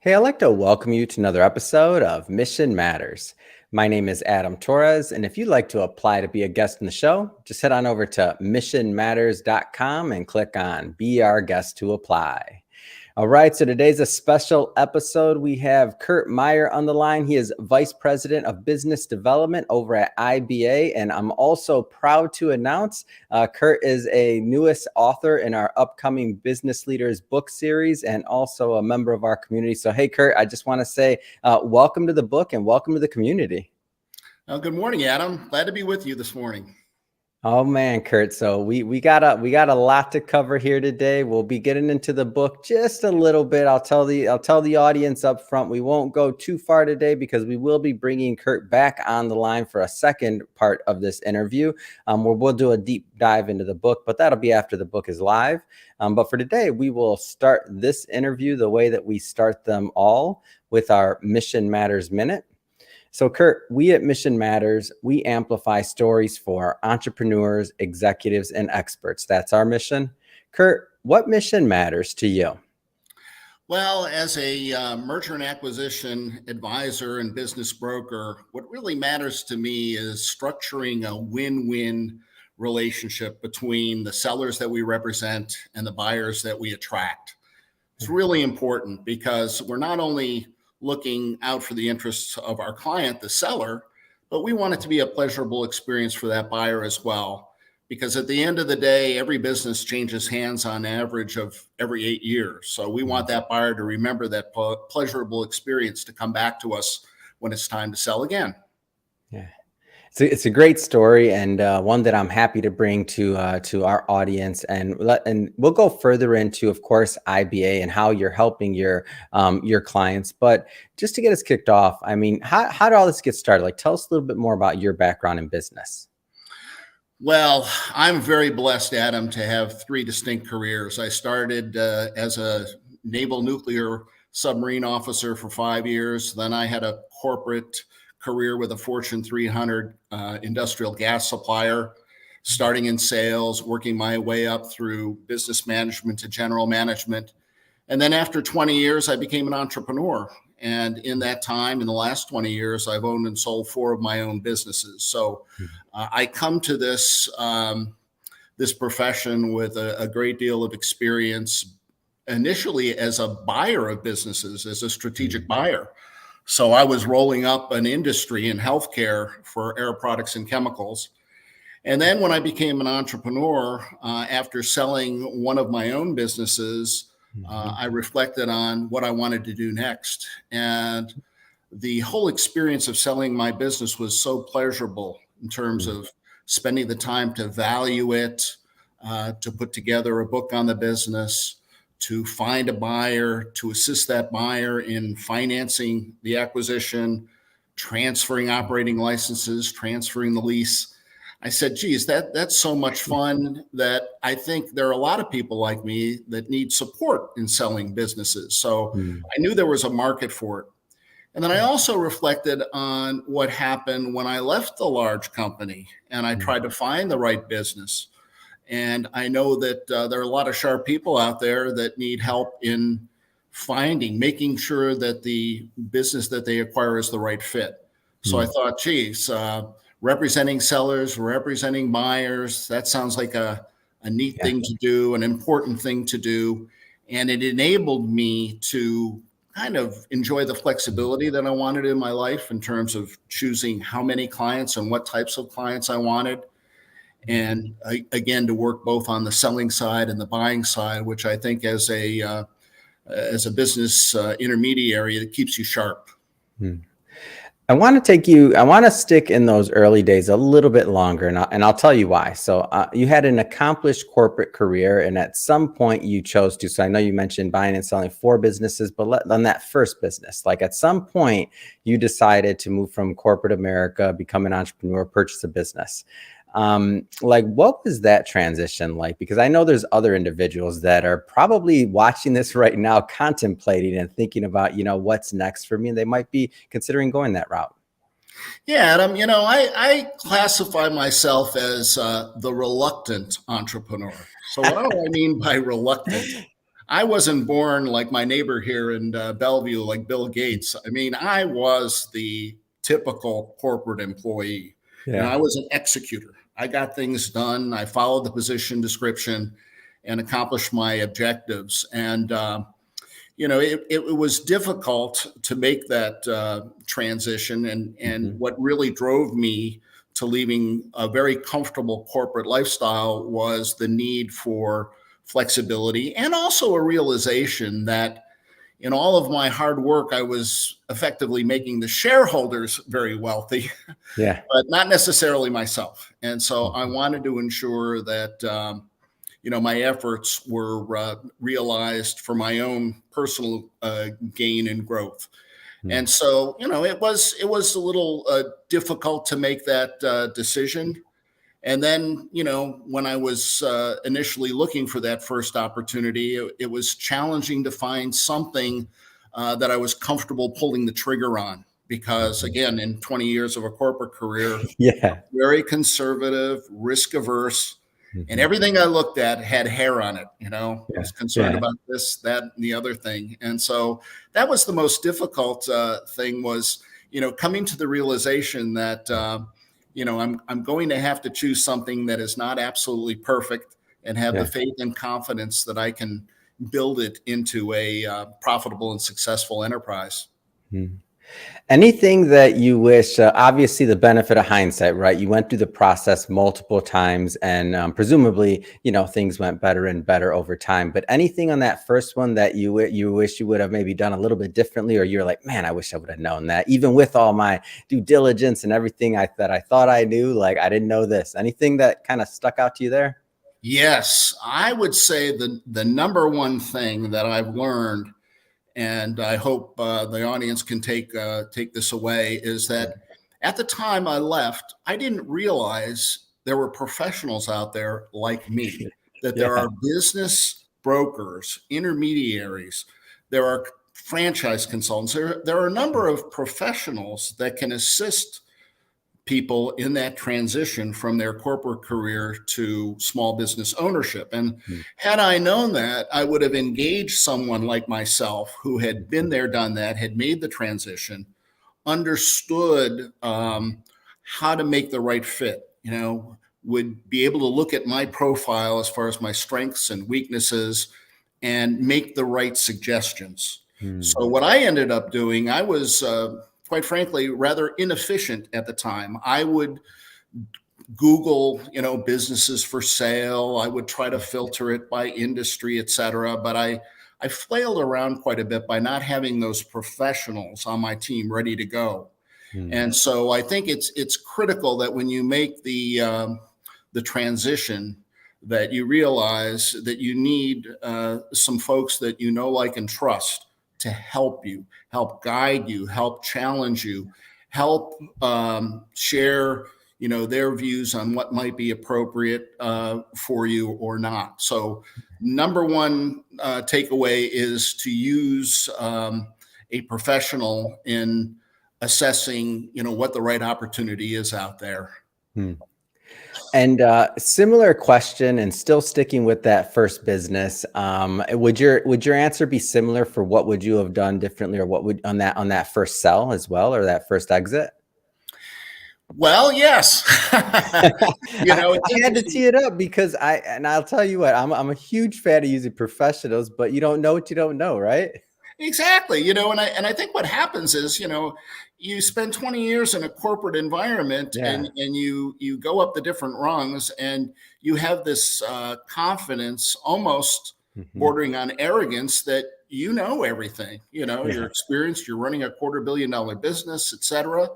Hey, I'd like to welcome you to another episode of Mission Matters. My name is Adam Torres, and if you'd like to apply to be a guest in the show, just head on over to missionmatters.com and click on Be Our Guest to apply. All right, so today's a special episode. We have Curt Maier on the line. He is Vice President of Business Development over at IBA, and I'm also proud to announce Curt is a newest author in our upcoming Business Leaders book series and also a member of our community. So, hey, Curt, I just want to say welcome to the book and welcome to the community. Good morning, Adam. Glad to be with you this morning. Oh man, Curt. So we got a lot to cover here today. We'll be getting into the book just a little bit. I'll tell the audience up front. We won't go too far today because we will be bringing Curt back on the line for a second part of this interview, where we'll do a deep dive into the book. But that'll be after the book is live. But for today, we will start this interview the way that we start them all, with our Mission Matters Minute. So, Curt, we at Mission Matters, we amplify stories for entrepreneurs, executives, and experts. That's our mission. Curt, what mission matters to you? Well, as a merger and acquisition advisor and business broker, what really matters to me is structuring a win-win relationship between the sellers that we represent and the buyers that we attract. It's really important because we're not only looking out for the interests of our client, the seller, but we want it to be a pleasurable experience for that buyer as well. Because at the end of the day, every business changes hands on average of every 8 years. So we want that buyer to remember that pleasurable experience to come back to us when it's time to sell again. Yeah. It's a great story, and one that I'm happy to bring to our audience, and we'll go further into, of course, IBA and how you're helping your clients. But just to get us kicked off, I mean, how did all this get started? Like, tell us a little bit more about your background in business. Well, I'm very blessed, Adam, to have 3 distinct careers. I started as a naval nuclear submarine officer for 5 years. Then I had a corporate career with a Fortune 300 industrial gas supplier, starting in sales, working my way up through business management to general management. And then after 20 years, I became an entrepreneur. And in that time, in the last 20 years, I've owned and sold 4 of my own businesses. So I come to this profession with a great deal of experience, initially as a buyer of businesses, as a strategic buyer. So I was rolling up an industry in healthcare for air products and chemicals. And then when I became an entrepreneur, after selling one of my own businesses, I reflected on what I wanted to do next. And the whole experience of selling my business was so pleasurable in terms of spending the time to value it, to put together a book on the business, to find a buyer, to assist that buyer in financing the acquisition, transferring operating licenses, transferring the lease. I said, geez, that's so much fun that I think there are a lot of people like me that need support in selling businesses. So I knew there was a market for it. And then I also reflected on what happened when I left the large company and I tried to find the right business. And I know that there are a lot of sharp people out there that need help in making sure that the business that they acquire is the right fit. So I thought, geez, representing sellers, representing buyers, that sounds like a neat thing to do, an important thing to do. And it enabled me to kind of enjoy the flexibility that I wanted in my life in terms of choosing how many clients and what types of clients I wanted. And again, to work both on the selling side and the buying side, which I think as a business intermediary, it keeps you sharp. I want to stick in those early days a little bit longer, and I'll tell you why. So you had an accomplished corporate career, and at some point you chose to, so I know you mentioned buying and selling 4 businesses, but on that first business, like at some point you decided to move from corporate America, become an entrepreneur, purchase a business. Like, what was that transition like? Because I know there's other individuals that are probably watching this right now, contemplating and thinking about, what's next for me. And they might be considering going that route. Yeah, Adam, I classify myself as the reluctant entrepreneur. So what do I mean by reluctant? I wasn't born like my neighbor here in Bellevue, like Bill Gates. I mean, I was the typical corporate employee. Yeah. I was an executor. I got things done. I followed the position description and accomplished my objectives. And it was difficult to make that transition. And what really drove me to leaving a very comfortable corporate lifestyle was the need for flexibility, and also a realization that in all of my hard work, I was effectively making the shareholders very wealthy, Yeah. but not necessarily myself. And so I wanted to ensure that my efforts were realized for my own personal gain and growth. And so, it was a little difficult to make that decision. And then, when I was initially looking for that first opportunity, it was challenging to find something that I was comfortable pulling the trigger on. Because again, in 20 years of a corporate career, Yeah. very conservative, risk averse, and everything I looked at had hair on it. I Yeah. was concerned Yeah. about this, that, and the other thing. And so that was the most difficult thing, was, coming to the realization that, I'm going to have to choose something that is not absolutely perfect, and have the Yeah. faith and confidence that I can build it into a profitable and successful enterprise. Anything that you wish, obviously the benefit of hindsight, right? You went through the process multiple times, and presumably, things went better and better over time. But anything on that first one that you wish you would have maybe done a little bit differently, or you're like, man, I wish I would have known that, even with all my due diligence and everything that I thought I knew, like I didn't know this. Anything that kind of stuck out to you there? Yes, I would say the number one thing that I've learned, and I hope the audience can take this away, is that at the time I left, I didn't realize there were professionals out there like me, that there Yeah. are business brokers, intermediaries, there are franchise consultants, there are a number of professionals that can assist people in that transition from their corporate career to small business ownership. And had I known that, I would have engaged someone like myself who had been there, done that, had made the transition, understood how to make the right fit, would be able to look at my profile as far as my strengths and weaknesses and make the right suggestions. So what I ended up doing, I was quite frankly rather inefficient at the time. I would Google, businesses for sale. I would try to filter it by industry, et cetera. But I flailed around quite a bit by not having those professionals on my team ready to go. And so I think it's critical that when you make the transition, that you realize that you need some folks that like, and trust to help you, help guide you, help challenge you, help share, their views on what might be appropriate for you or not. So number one takeaway is to use a professional in assessing, what the right opportunity is out there. And similar question, and still sticking with that first business, would your answer be similar for what would you have done differently, or what would on that first sell as well, or that first exit? Well, yes. I had to tee it up because I'll tell you what, I'm a huge fan of using professionals, but you don't know what you don't know, right? Exactly. And I think what happens is, you spend 20 years in a corporate environment, Yeah. and you go up the different rungs, and you have this confidence, almost bordering on arrogance, that everything. You're experienced, you're running a $250 million business, et cetera.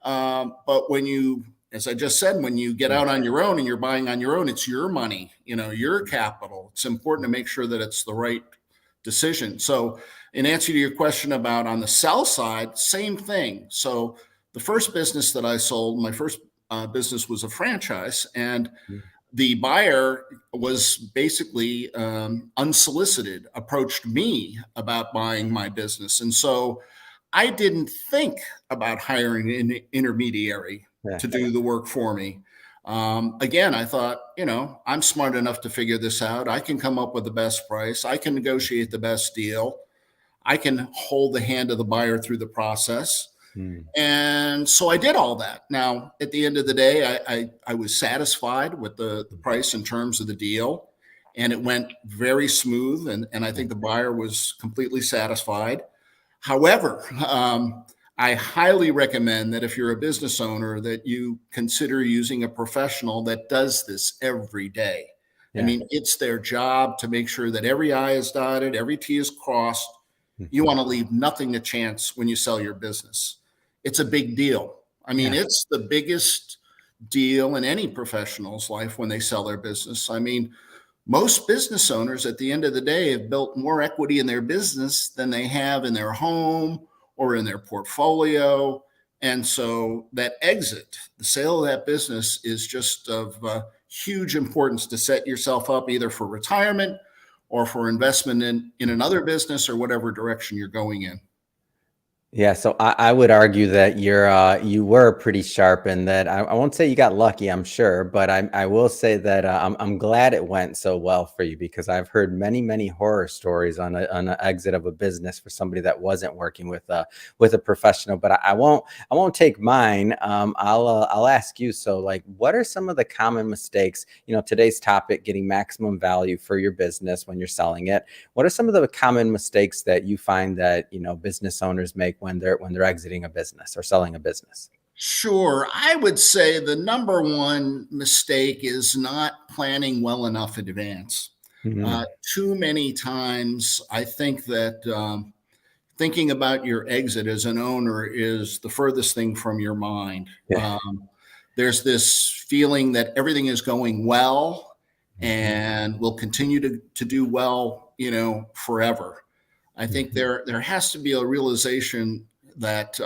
But when you, as I just said, when you get out on your own and you're buying on your own, it's your money, your capital. It's important to make sure that it's the right decision. So in answer to your question about on the sell side, same thing. So the first business that I sold, my first business, was a franchise, and the buyer was basically unsolicited, approached me about buying my business. And so I didn't think about hiring an intermediary to do the work for me. Again, I thought, I'm smart enough to figure this out. I can come up with the best price. I can negotiate the best deal. I can hold the hand of the buyer through the process. Mm. And so I did all that. Now, at the end of the day, I was satisfied with the price and terms of the deal, and it went very smooth. And I think the buyer was completely satisfied. However, I highly recommend that if you're a business owner, that you consider using a professional that does this every day. I Yeah. mean, it's their job to make sure that every I is dotted, every T is crossed. You want to leave nothing to chance when you sell your business. It's a big deal. I mean, Yeah. it's the biggest deal in any professional's life when they sell their business. I mean, most business owners at the end of the day have built more equity in their business than they have in their home or in their portfolio. And so that exit, the sale of that business, is just of huge importance to set yourself up either for retirement or for investment in another business or whatever direction you're going in. Yeah, so I would argue that you were pretty sharp, and that I won't say you got lucky, I'm sure, but I will say that I'm glad it went so well for you, because I've heard many horror stories on an exit of a business for somebody that wasn't working with a professional. But I won't take mine. I'll ask you. So, like, what are some of the common mistakes? Today's topic, getting maximum value for your business when you're selling it. What are some of the common mistakes that you find that business owners make when they're exiting a business or selling a business? Sure. I would say the number one mistake is not planning well enough in advance. Mhm. Too many times, I think that thinking about your exit as an owner is the furthest thing from your mind. Yeah. There's this feeling that everything is going well Mhm. and will continue to do well, forever. I think Mhm. there has to be a realization that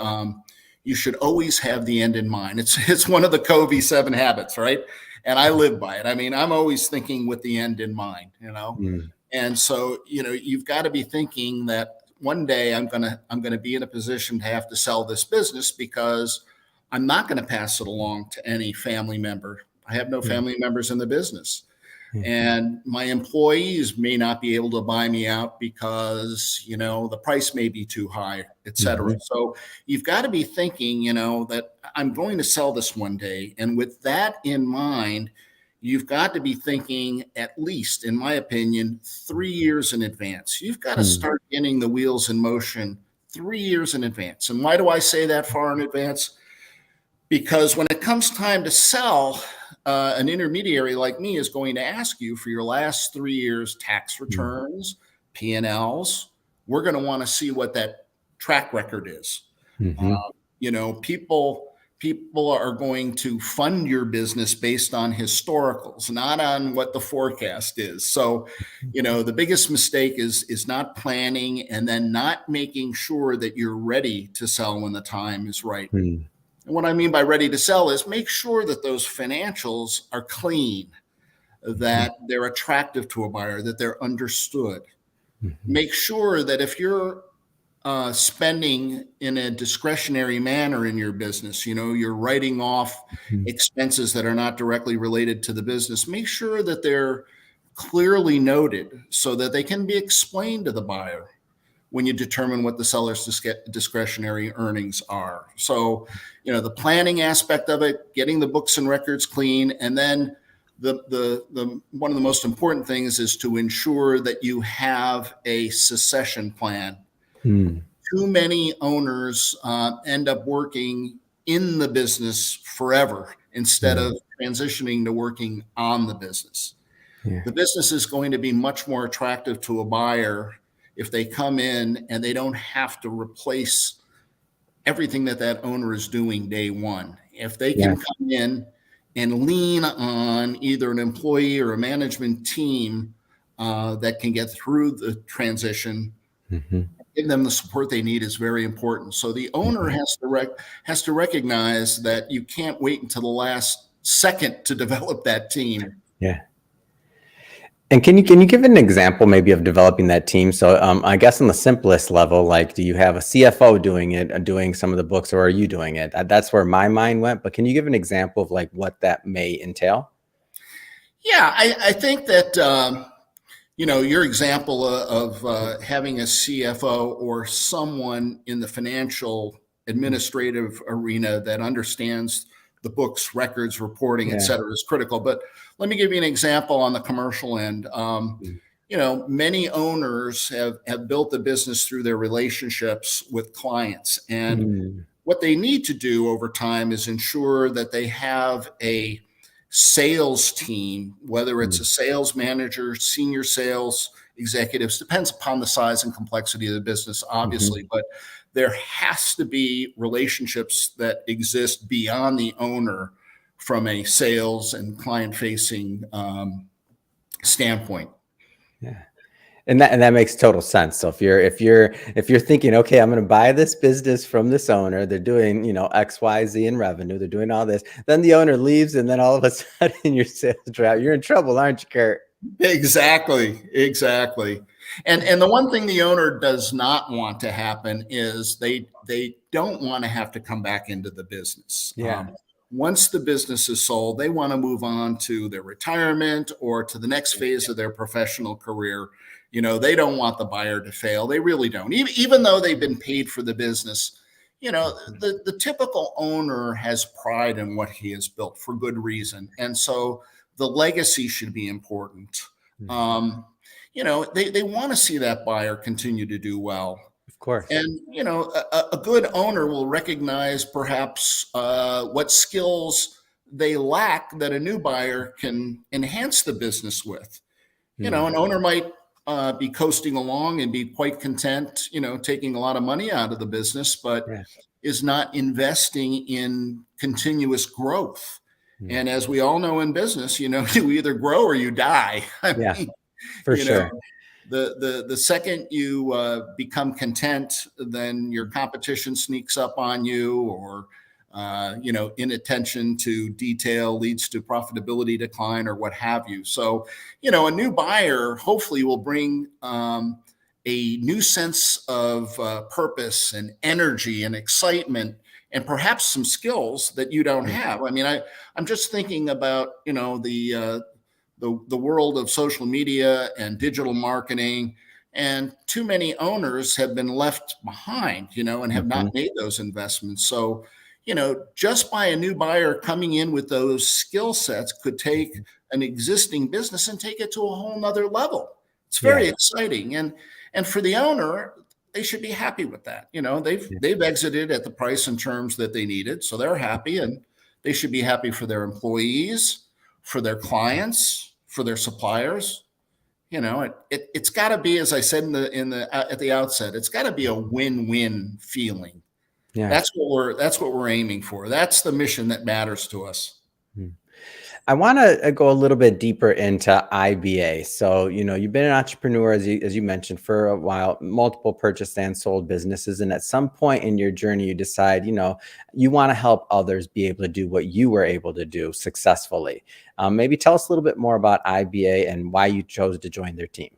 you should always have the end in mind. It's one of the Covey 7 habits, right? And I live by it. I mean, I'm always thinking with the end in mind. Mm. And so, you've got to be thinking that one day I'm gonna be in a position to have to sell this business, because I'm not going to pass it along to any family member. I have no Mm. family members in the business. Mm. And my employees may not be able to buy me out because the price may be too high, et cetera. Mhm. So you've got to be thinking that I'm going to sell this one day, and with that in mind, you've got to be thinking, at least in my opinion, 3 years in advance. You've got to Mm. start getting the wheels in motion 3 years in advance. And why do I say that far in advance? Because when it comes time to sell, an intermediary like me is going to ask you for your last 3 years tax Mm. returns, P&Ls. We're going to want to see what that track record is. Mhm. People are going to fund your business based on historicals, not on what the forecast is. So, the biggest mistake is not planning, and then not making sure that you're ready to sell when the time is right. Mm. And what I mean by ready to sell is make sure that those financials are clean, Mhm. that they're attractive to a buyer, that they're understood. Mhm. Make sure that if you're spending in a discretionary manner in your business, you're writing off Mhm. expenses that are not directly related to the business, make sure that they're clearly noted so that they can be explained to the buyer when you determine what the seller's discretionary earnings are. So, the planning aspect of it, getting the books and records clean, and then the one of the most important things is to ensure that you have a succession plan. Mm. Too many owners end up working in the business forever instead Mm. of transitioning to working on the business. Yeah. The business is going to be much more attractive to a buyer if they come in and they don't have to replace everything that owner is doing day one. If they Yeah. can come in and lean on either an employee or a management team that can get through the transition, Mhm. give them the support they need is very important. So the owner Mhm. has to recognize that you can't wait until the last second to develop that team. Yeah. And can you give an example maybe of developing that team? So I guess on the simplest level, like, do you have a CFO doing it, doing some of the books, or are you doing it? That's where my mind went. But can you give an example of like what that may entail? Yeah, I think that your example of having a CFO or someone in the financial administrative arena that understands the books, records, reporting, et Yeah. cetera, is critical. But let me give you an example on the commercial end. Many owners have built the business through their relationships with clients. And Mm. what they need to do over time is ensure that they have a sales team, whether it's a Mm. sales manager, senior sales executives, depends upon the size and complexity of the business, Mhm. obviously, but there has to be relationships that exist beyond the owner from a sales and client facing standpoint. Yeah. And that makes total sense. So if you're thinking, okay, I'm going to buy this business from this owner, they're doing, X, Y, Z in revenue, they're doing all this. Then the owner leaves, and then all of a sudden your sales drop. You're in trouble, aren't you, Kurt? Exactly. And the one thing the owner does not want to happen is they don't want to have to come back into the business. Yeah. Once the business is sold, they want to move on to their retirement or to the next phase of their professional career. They don't want the buyer to fail. They really don't. Even though they've been paid for the business, the typical owner has pride in what he has built for good reason. And so the legacy should be important. Mhm. They want to see that buyer continue to do well. Of course. And, a good owner will recognize perhaps what skills they lack that a new buyer can enhance the business with. Mm. An owner might be coasting along and be quite content, taking a lot of money out of the business, but Yeah. is not investing in continuous growth. Mm. And as we all know in business, you either grow or you die. I Yeah, mean, for you know, sure. the second you become content, then your competition sneaks up on you, or inattention to detail leads to profitability decline or what have you. So, a new buyer hopefully will bring a new sense of purpose and energy and excitement, and perhaps some skills that you don't Mm. have. I mean, I'm just thinking about the world of social media and digital marketing, and too many owners have been left behind, and have not Mhm. made those investments. So, just by a new buyer coming in with those skill sets could take Mhm. an existing business and take it to a whole nother level. It's Yeah. very exciting. And for the owner, they should be happy with that. They've Yeah. they've exited at the price and terms that they needed. So they're happy, and they should be happy for their employees, for their clients, for their suppliers. It's got to be, as I said in the at the outset, it's got to be a win-win feeling. Yeah. That's what we're aiming for. That's the mission that matters to us. Mm. I want to go a little bit deeper into IBA. So, you've been an entrepreneur, as you mentioned, for a while, multiple purchased and sold businesses. And at some point in your journey, you decide, you want to help others be able to do what you were able to do successfully. Maybe tell us a little bit more about IBA and why you chose to join their team.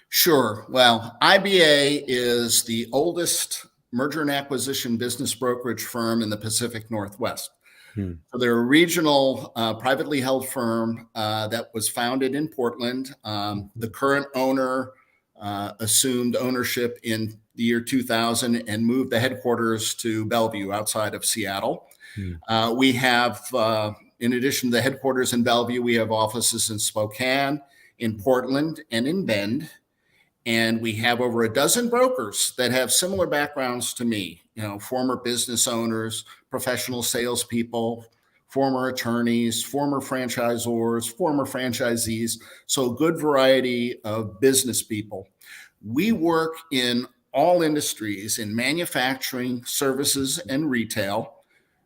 Sure. Well, IBA is the oldest merger and acquisition business brokerage firm in the Pacific Northwest. Hmm. So they're a regional, privately held firm that was founded in Portland. The current owner assumed ownership in the year 2000 and moved the headquarters to Bellevue outside of Seattle. Hmm. We have, in addition to the headquarters in Bellevue, we have offices in Spokane, in Portland, and in Bend. And we have over a dozen brokers that have similar backgrounds to me, former business owners, professional salespeople, former attorneys, former franchisors, former franchisees. So a good variety of business people. We work in all industries, in manufacturing, services, and retail.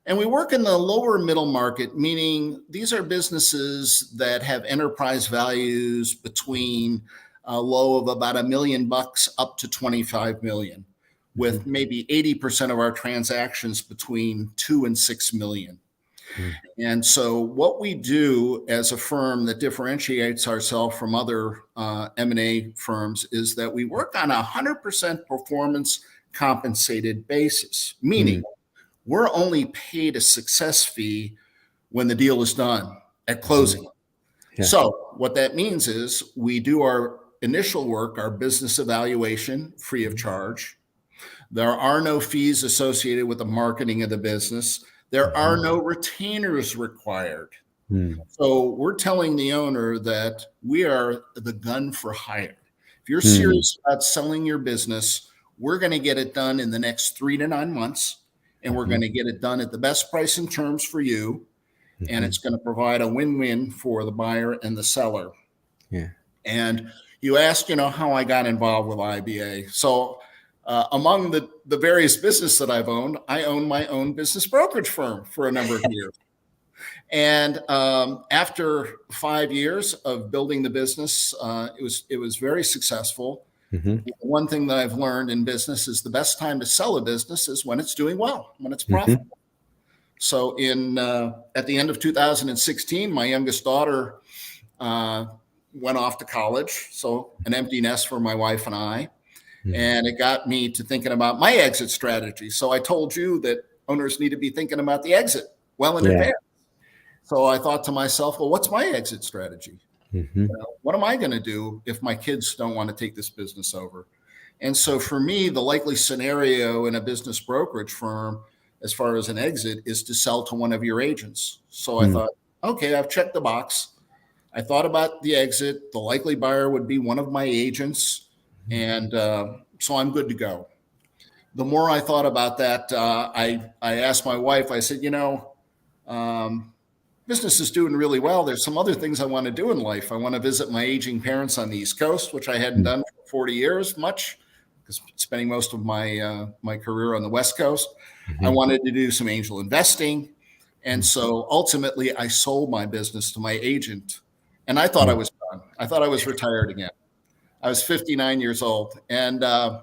And we work in the lower middle market, meaning these are businesses that have enterprise values between a low of about $1 million up to 25 million, with Mhm. maybe 80% of our transactions between 2 and 6 million. Mm. And so what we do as a firm that differentiates ourselves from other M&A firms is that we work on a 100% performance compensated basis, meaning Mm. we're only paid a success fee when the deal is done at Mhm. closing. Yeah. So what that means is we do our initial work, our business evaluation, free of charge. There are no fees associated with the marketing of the business. There are Mhm. no retainers required. Mm. So we're telling the owner that we are the gun for hire. If you're Mm. serious about selling your business, we're going to get it done in the next 3 to 9 months, and we're going Mhm. to get it done at the best price and terms for you. And Mhm. it's going to provide a win-win for the buyer and the seller. Yeah. And you asked, how I got involved with IBA. So among the various business that I've owned, I own my own business brokerage firm for a number of years. And after 5 years of building the business, it was very successful. Mhm. One thing that I've learned in business is the best time to sell a business is when it's doing well, when it's Mhm. profitable. So at the end of 2016, my youngest daughter uh, went off to college, so an empty nest for my wife and I. Mm. And it got me to thinking about my exit strategy. So I told you that owners need to be thinking about the exit well in Yeah. advance. So I thought to myself, well, what's my exit strategy? Mhm. What am I going to do if my kids don't want to take this business over? And so for me, the likely scenario in a business brokerage firm, as far as an exit, is to sell to one of your agents. So I Mm. thought, okay, I've checked the box. I thought about the exit. The likely buyer would be one of my agents. And so I'm good to go. The more I thought about that, I asked my wife, I said, um, business is doing really well. There's some other things I want to do in life. I want to visit my aging parents on the East Coast, which I hadn't Mm. done for 40 years much, because spending most of my career on the West Coast. I Mhm. wanted to do some angel investing. And Mm. so ultimately, I sold my business to my agent, and I thought I Mm. was done. I thought I was retired again. I was 59 years old. And at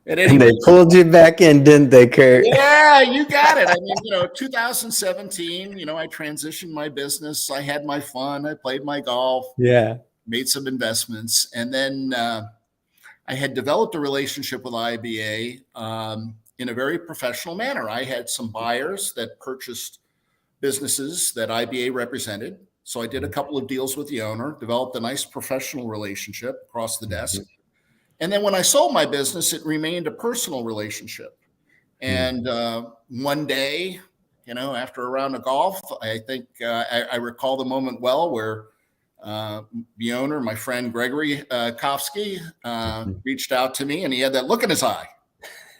any And they rate, pulled you back in, didn't they, Curt? yeah, you got it. I mean, 2017, I transitioned my business. I had my fun. I played my golf, Yeah. made some investments. And then I had developed a relationship with IBA in a very professional manner. I had some buyers that purchased businesses that IBA represented. So I did a couple of deals with the owner, developed a nice professional relationship across the desk. Mhm. And then when I sold my business, it remained a personal relationship. Mm. And one day, after a round of golf, I think I recall the moment well where the owner, my friend Gregory Kofsky, Mhm. reached out to me, and he had that look in his eye.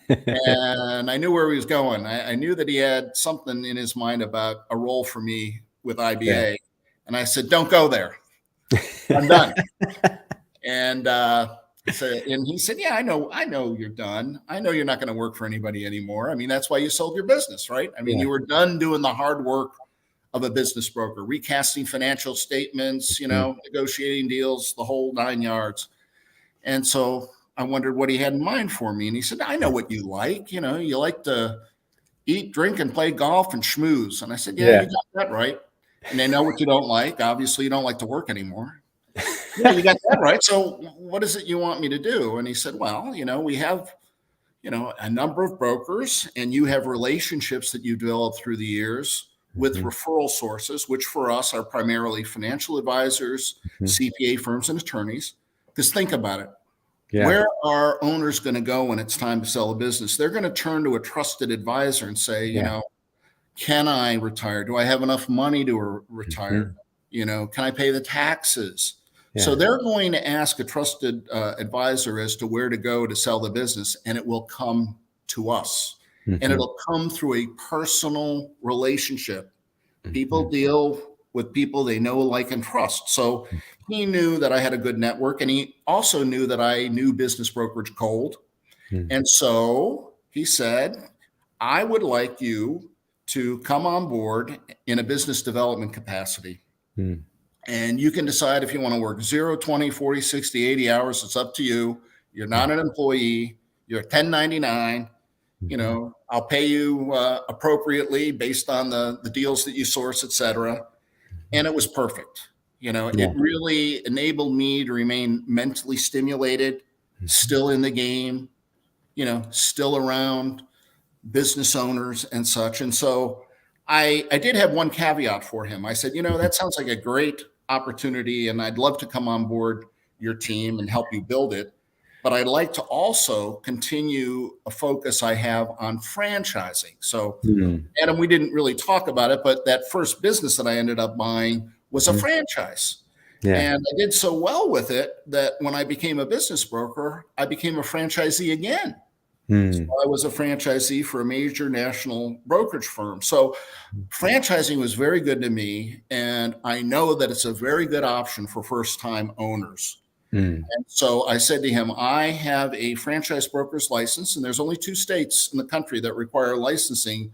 And I knew where he was going. I knew that he had something in his mind about a role for me with Yeah. IBA. And I said, don't go there. I'm done. And and he said, yeah, I know you're done. I know you're not going to work for anybody anymore. I mean, that's why you sold your business, right? I mean, Yeah. you were done doing the hard work of a business broker, recasting financial statements, Mm. negotiating deals, the whole 9 yards. And so I wondered what he had in mind for me. And he said, I know what you like. You like to eat, drink, and play golf and schmooze. And I said, yeah, Yeah. you got that right. And I know what you don't like. Obviously, you don't like to work anymore. Yeah, you got that right. So what is it you want me to do? And he said, well, we have, a number of brokers, and you have relationships that you developed through the years with Mhm. referral sources, which for us are primarily financial advisors, Mhm. CPA firms, and attorneys. Because think about it. Yeah. Where are owners going to go when it's time to sell a business? They're going to turn to a trusted advisor and say, Yeah. can I retire? Do I have enough money to retire? Mhm. Can I pay the taxes? So Yeah. they're going to ask a trusted advisor as to where to go to sell the business, and it will come to us. And Mhm. it'll come through a personal relationship. People Mhm. deal with people they know, like, and trust. So he knew that I had a good network, and he also knew that I knew business brokerage cold. Mm. And so he said, I would like you to come on board in a business development capacity. Mm. And you can decide if you want to work 0, 20, 40, 60, 80 hours. It's up to you. You're not Mm. an employee. You're a 1099. I'll pay you appropriately based on the deals that you source, et cetera. And it was perfect. Yeah. It really enabled me to remain mentally stimulated, still in the game, still around business owners and such. And so I did have one caveat for him. I said, that sounds like a great opportunity, and I'd love to come on board your team and help you build it. But I'd like to also continue a focus I have on franchising. So, Adam, we didn't really talk about it, but that first business that I ended up buying was a franchise. Yeah. And I did so well with it that when I became a business broker, I became a franchisee again. So I was a franchisee for a major national brokerage firm. So franchising was very good to me. And I know that it's a very good option for first-time owners. And so I said to him, I have a franchise broker's license, and there's only 2 states in the country that require licensing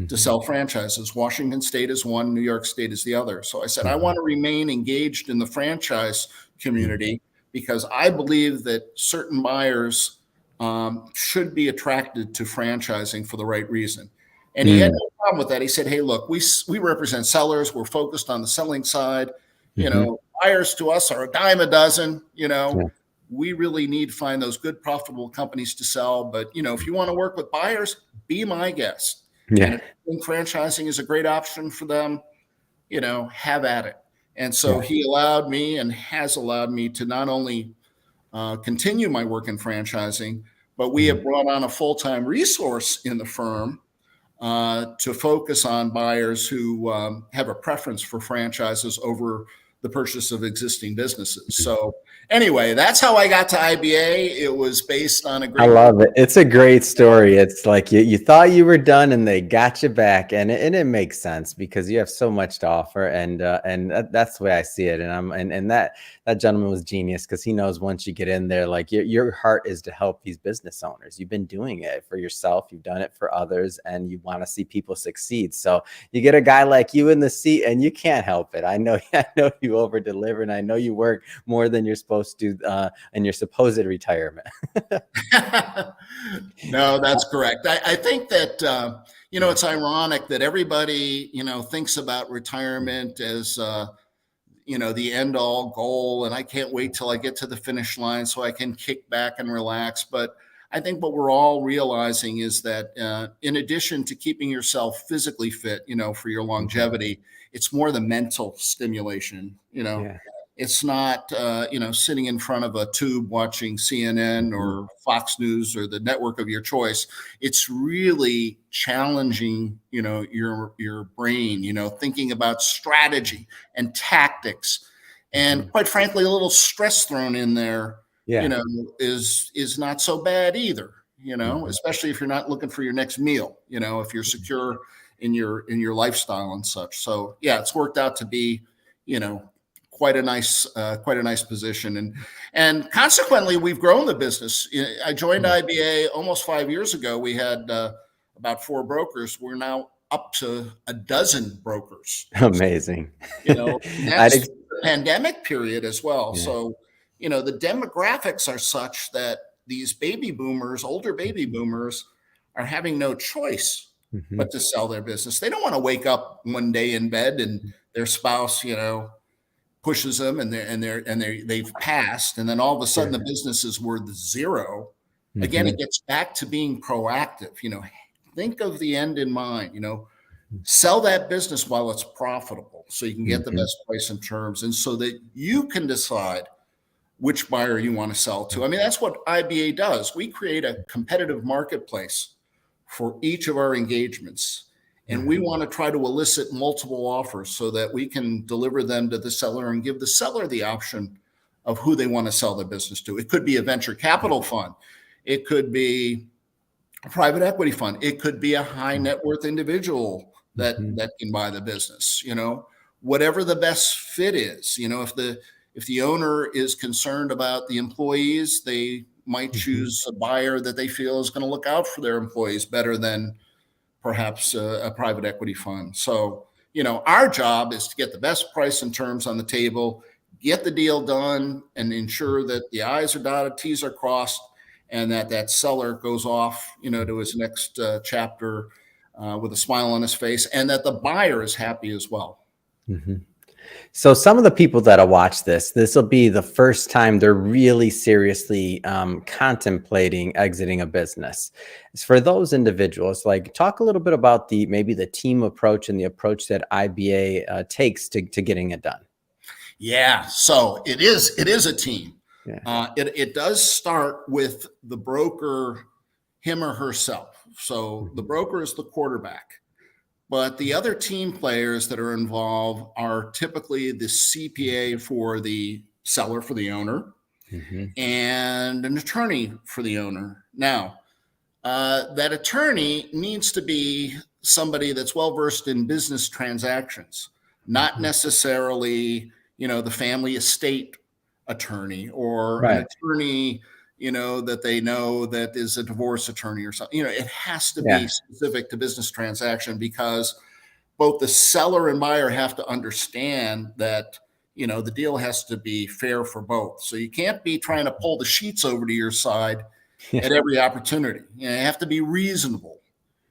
to sell franchises. Washington State is one, New York State is the other. So I said, I want to remain engaged in the franchise community because I believe that certain buyers should be attracted to franchising for the right reason. And he had no problem with that. He said, hey, look, we represent sellers. We're focused on the selling side. Buyers to us are a dime a dozen. We really need to find those good, profitable companies to sell. But, if you want to work with buyers, be my guest. Yeah. And if you think franchising is a great option for them, have at it. And so he allowed me and has allowed me to not only continue my work in franchising, but we have brought on a full-time resource in the firm to focus on buyers who have a preference for franchises over the purchase of existing businesses. So anyway, that's how I got to IBA. It was based on a great. I love it. It's a great story. It's like you thought you were done and they got you back, and it makes sense because you have so much to offer, and that's the way I see it. And that gentleman was genius because he knows once you get in there, like your heart is to help these business owners. You've been doing it for yourself, you've done it for others, and you want to see people succeed. So you get a guy like you in the seat, and you can't help it. I know you over deliver, and I know you work more than you're supposed to in your supposed retirement. No, that's correct. I think that, it's ironic that everybody, thinks about retirement as, the end all goal. And I can't wait till I get to the finish line so I can kick back and relax. But I think what we're all realizing is that in addition to keeping yourself physically fit, for your longevity, it's more the mental stimulation, It's not, sitting in front of a tube watching CNN or Fox News or the network of your choice. It's really challenging, your brain, thinking about strategy and tactics. And quite frankly, a little stress thrown in there, is not so bad either, especially if you're not looking for your next meal, if you're secure in your lifestyle and such. So, yeah, it's worked out to be, quite a nice position. And consequently, we've grown the business. I joined IBA almost 5 years ago. We had about 4 brokers. We're now up to a dozen brokers. Amazing. That's the pandemic period as well. Yeah. So, the demographics are such that these baby boomers, older baby boomers, are having no choice but to sell their business. They don't want to wake up one day in bed and their spouse, pushes them and they've passed, and then all of a sudden the business is worth 0. Again, it gets back to being proactive. Think of the end in mind. Sell that business while it's profitable, so you can get the best price and terms, and so that you can decide which buyer you want to sell to. I mean, that's what IBA does. We create a competitive marketplace for each of our engagements. And we want to try to elicit multiple offers so that we can deliver them to the seller and give the seller the option of who they want to sell their business to. It could be a venture capital fund. It could be a private equity fund. It could be a high net worth individual that can buy the business. Whatever the best fit is. If the owner is concerned about the employees, they might choose a buyer that they feel is going to look out for their employees better than perhaps a private equity fund. So, our job is to get the best price and terms on the table, get the deal done, and ensure that the I's are dotted, T's are crossed, and that seller goes off, to his next chapter with a smile on his face, and that the buyer is happy as well. Mhm. So some of the people that'll watch this will be the first time they're really seriously contemplating exiting a business. For those individuals, like talk a little bit about maybe the team approach and the approach that IBA takes to getting it done. Yeah, so it is a team. Yeah. It does start with the broker, him or herself. So the broker is the quarterback. But the other team players that are involved are typically the CPA for the seller, for the owner, Mhm. and an attorney for the owner. Now, that attorney needs to be somebody that's well versed in business transactions, not Mhm. necessarily, the family estate attorney or an Right. attorney, that they know that is a divorce attorney or something. It has to be Yeah. specific to business transaction, because both the seller and buyer have to understand that, the deal has to be fair for both. So you can't be trying to pull the sheets over to your side Yeah. at every opportunity. You have to be reasonable.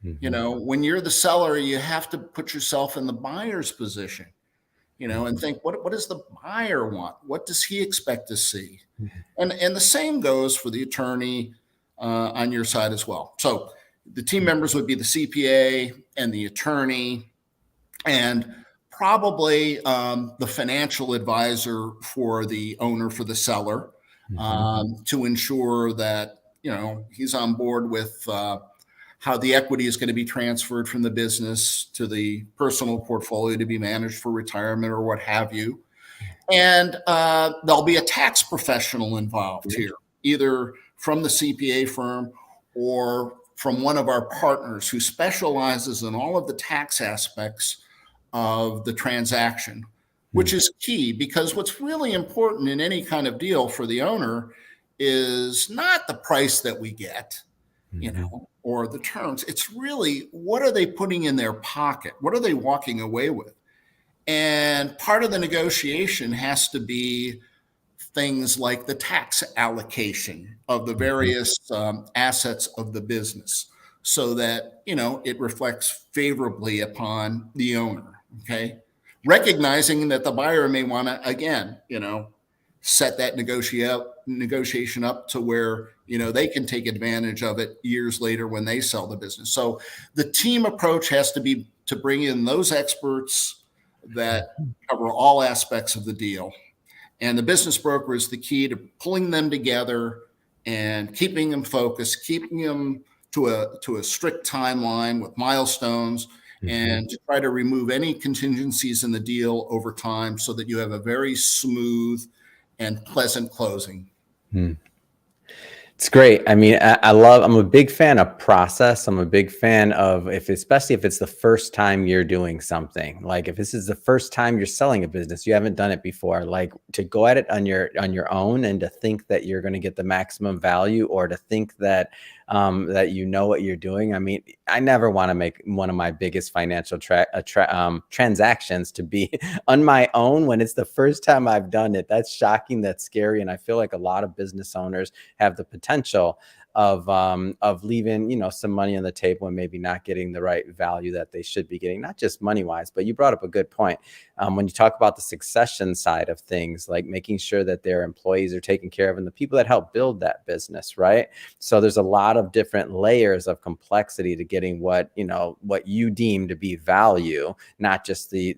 Mhm. When you're the seller, you have to put yourself in the buyer's position, and think, what does the buyer want? What does he expect to see? Mhm. And the same goes for the attorney on your side as well. So the team members would be the CPA and the attorney, and probably the financial advisor for the owner, for the seller, Mhm. to ensure that he's on board with how the equity is going to be transferred from the business to the personal portfolio to be managed for retirement or what have you. And there'll be a tax professional involved Yeah. here, either from the CPA firm or from one of our partners who specializes in all of the tax aspects of the transaction, which Mm. is key, because what's really important in any kind of deal for the owner is not the price that we get, Mhm. or the terms. It's really, what are they putting in their pocket? What are they walking away with? And part of the negotiation has to be things like the tax allocation of the Mhm. various assets of the business, so that it reflects favorably upon the owner. Okay, recognizing that the buyer may want to, again, set that negotiation up to where they can take advantage of it years later when they sell the business. So the team approach has to be to bring in those experts that cover all aspects of the deal, and the business broker is the key to pulling them together and keeping them focused, keeping them to a strict timeline with milestones, Mhm. and to try to remove any contingencies in the deal over time, so that you have a very smooth and pleasant closing. Mm. It's great. I mean, I'm a big fan of process. I'm a big fan of, especially if it's the first time you're doing something. Like if this is the first time you're selling a business, you haven't done it before, like to go at it on your own and to think that you're going to get the maximum value, or to think that that you know what you're doing. I mean, I never want to make one of my biggest financial transactions to be on my own when it's the first time I've done it. That's shocking. That's scary. And I feel like a lot of business owners have the potential of leaving, some money on the table and maybe not getting the right value that they should be getting, not just money wise. But you brought up a good point. When you talk about the succession side of things, like making sure that their employees are taken care of and the people that help build that business, right? So there's a lot of different layers of complexity to getting what you deem to be value, not just the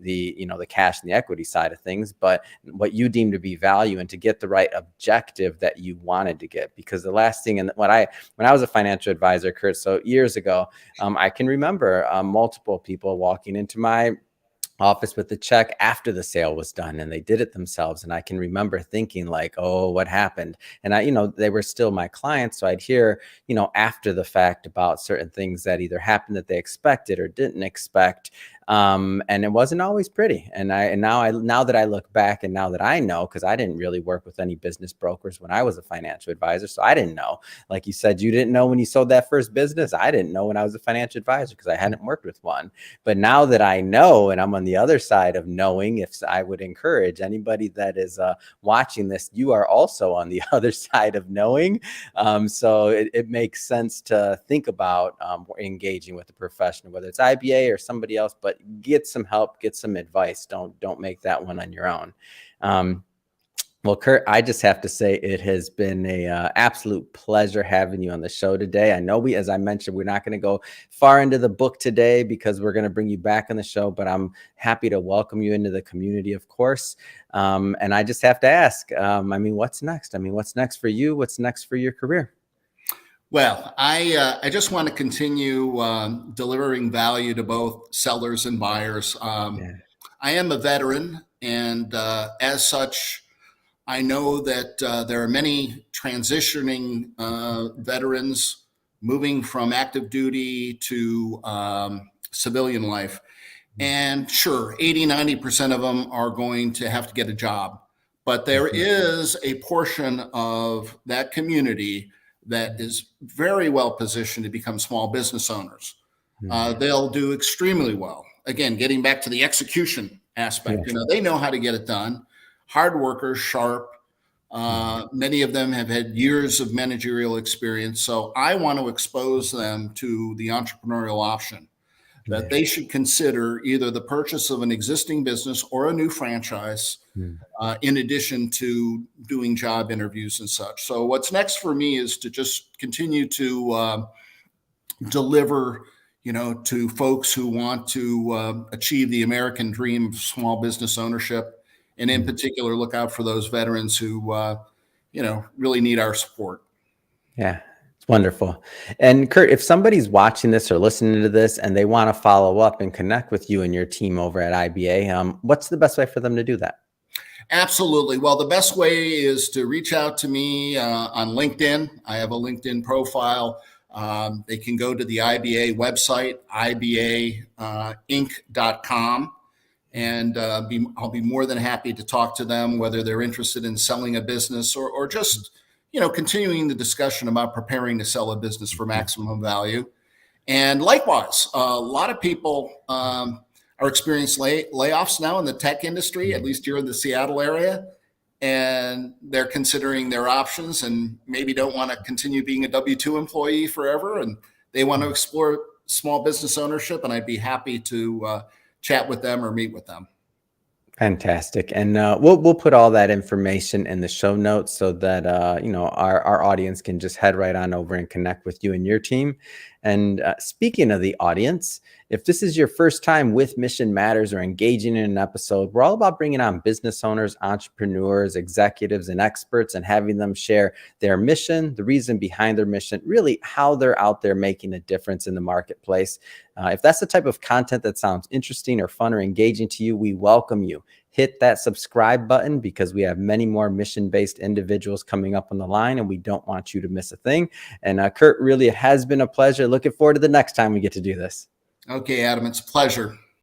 cash and the equity side of things, but what you deem to be value, and to get the right objective that you wanted to get. Because the last thing, and when I was a financial advisor, Curt, so years ago, I can remember multiple people walking into my office with the check after the sale was done, and they did it themselves. And I can remember thinking like, oh, what happened? And they were still my clients. So I'd hear, after the fact about certain things that either happened that they expected or didn't expect. And it wasn't always pretty. And now that I look back and now that I know, because I didn't really work with any business brokers when I was a financial advisor, so I didn't know. Like you said, you didn't know when you sold that first business. I didn't know when I was a financial advisor because I hadn't worked with one. But now that I know, and I'm on the other side of knowing, if I would encourage anybody that is watching this, you are also on the other side of knowing. So it makes sense to think about engaging with a professional, whether it's IBA or somebody else, but get some help, get some advice. Don't make that one on your own. Well, Curt, I just have to say it has been a absolute pleasure having you on the show today. I know as I mentioned, we're not going to go far into the book today because we're going to bring you back on the show, but I'm happy to welcome you into the community, of course. And I just have to ask, what's next? What's next for you? What's next for your career? Well, I just want to continue delivering value to both sellers and buyers. I am a veteran, and as such, I know that there are many transitioning veterans moving from active duty to civilian life. And sure, 80–90% of them are going to have to get a job. But there is a portion of that community that is very well positioned to become small business owners. They'll do extremely well. Again, getting back to the execution aspect, they know how to get it done. Hard workers, sharp. Many of them have had years of managerial experience. So I want to expose them to the entrepreneurial option that they should consider either the purchase of an existing business or a new franchise, in addition to doing job interviews and such. So what's next for me is to just continue to deliver, to folks who want to achieve the American dream of small business ownership. And in particular, look out for those veterans who, really need our support. Yeah, it's wonderful. And Curt, if somebody's watching this or listening to this and they want to follow up and connect with you and your team over at IBA, what's the best way for them to do that? Absolutely. Well, the best way is to reach out to me on LinkedIn. I have a LinkedIn profile. They can go to the IBA website, ibainc.com. And I'll be more than happy to talk to them, whether they're interested in selling a business or just, continuing the discussion about preparing to sell a business for maximum value. And likewise, a lot of people are experiencing layoffs now in the tech industry, at least here in the Seattle area. And they're considering their options and maybe don't want to continue being a W-2 employee forever. And they want to explore small business ownership. And I'd be happy to chat with them or meet with them. Fantastic. And we'll put all that information in the show notes so that our audience can just head right on over and connect with you and your team. And speaking of the audience, if this is your first time with Mission Matters or engaging in an episode, we're all about bringing on business owners, entrepreneurs, executives, and experts and having them share their mission, the reason behind their mission, really how they're out there making a difference in the marketplace. If that's the type of content that sounds interesting or fun or engaging to you, we welcome you. Hit that subscribe button because we have many more mission-based individuals coming up on the line and we don't want you to miss a thing. And Curt, really, it has been a pleasure. Looking forward to the next time we get to do this. Okay, Adam, it's a pleasure.